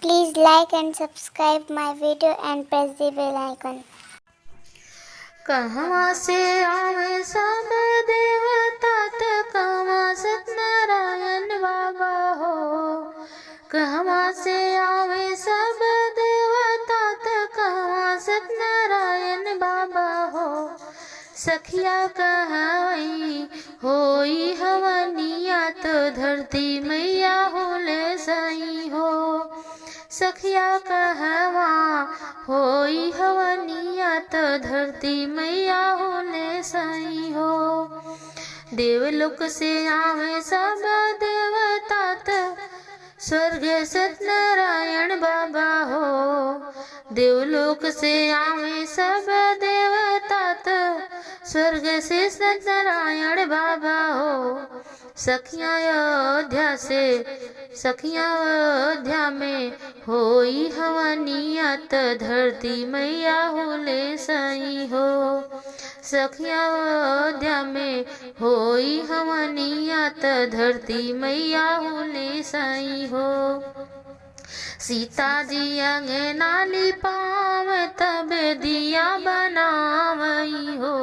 Please like and subscribe my video and press the bell icon. कहवा से आवे सब देवता त कहवा सत्यनारायण बाबा हो। कहवा से आवे सब देवता त कहवा सत्यनारायण बाबा हो। सखिया कहवई होई हवनिया तो धरती मैया होले सही हो। सखिया कहवा होई हवनिया तो धरती मैया होले सही हो। देवलोक से आवे सब देवता त स्वर्ग सत्यनारायण बाबा हो। देवलोक से आवे सब देवता त स्वर्ग से सत्यनारायण बाबा हो। सखियाँ अयोध्या में होई हवनिया त धरती मैया होले सही हो। सखियाँ अयोध्या में होई हवनिया त धरती मैया होले सही हो। सीता जी अंगना लिपाव तब दिया बनावई हो।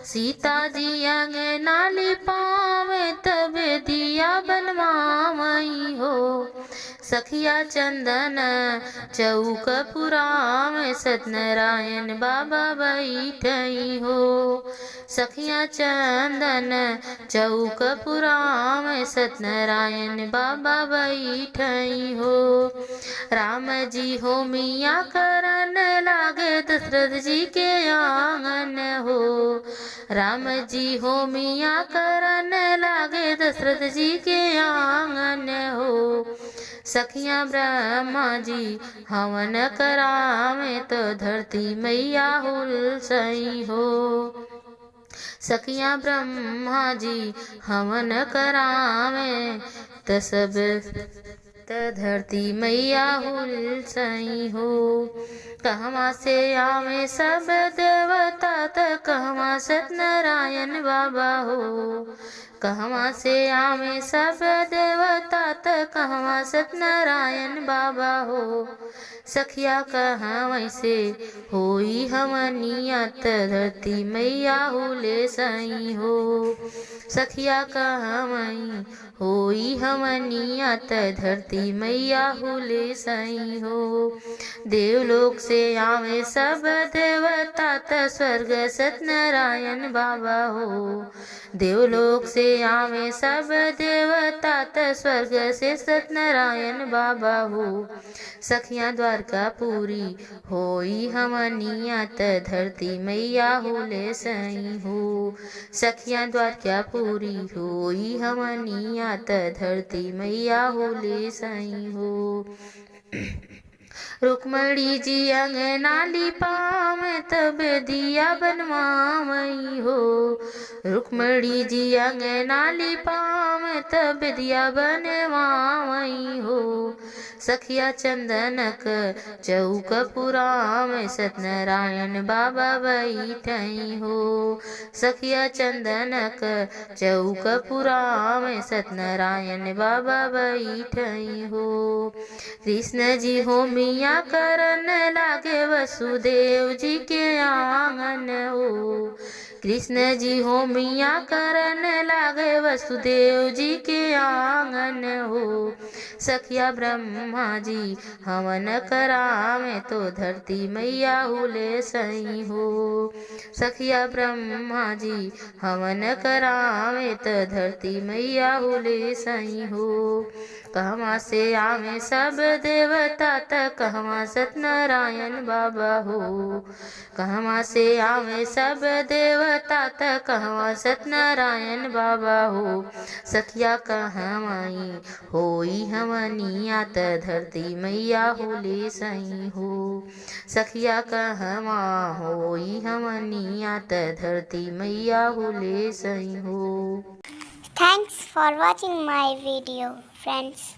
सीता जी अंगना लिपाव तब दिया बनवावई हो। सखिया चंदन चौक पुराव सत्यनारायण बाबा बैठई हो। सखिया चंदन चौक पुराव सत्यनारायण बाबा बैठई हो। राम जी हो मिया करन लागे दशरथ जी के आंगन हो। राम जी हो मिया करन लागे दशरथ जी के आंगन हो। सखियाँ ब्रह्मा जी हवन करावे तो धरती मैया हुल सही हो। सखियाँ ब्रह्मा जी हवन करावे तो सब धरती मैया हुल सही हो। कहवा से आवे सब देवता त कहवा सत्यनारायण बाबा हो। कहवा से आवे सब देवता त कहवा सत्यनारायण बाबा हो। सखिया कहवै से होई हवनिया त धरती मैया होले सही हो। सखिया कहवई होई हवनिया त धरती मैया होले सही हो। देवलोक से आवे सब देवता त स्वर्ग सत्यनारायण बाबा हो। देवलोक से आवे सब देवता त स्वर्ग से सत्यनारायण बाबा हो। सखियाँ द्वारकापुरी होई हवनिया त धरती मैया होले सही हो। सखियाँ द्वारकापुरी होई हवनिया त धरती मैया होले सही हो। रुक्मणी जी अंगना लिपाव तब दिया बनवावई हो। रुक्मणी जी अंगना लिपाव तब दिया बनवावई हो। सखिया चंदनक चौक पुराव सत्यनारायण बाबा बैठई हो। सखिया चंदनक चौक पुराव सत्यनारायण बाबा बैठई हो। कृष्ण जी हो मिया करन लागे वसुदेव जी के आंगन हो। कृष्ण जी हो मिया करन लागे वसुदेव जी के आंगन हो। सखिया ब्रह्मा जी हवन करावे तो धरती मैया होले सही हो। सखिया ब्रह्मा जी हवन करावे तो धरती मैया होले सही हो। कहवा से आवे सब देवता त कहवा सत्यनारायण बाबा हो। कहवा से आवे सब देवता त कहवा सत्यनारायण बाबा हो। सखिया कहवाई होई हवनिया त धरती मैया होले सही हो। सखिया कहवा होई हवनिया त धरती मैया होले सही हो। Thanks for watching my video, friends.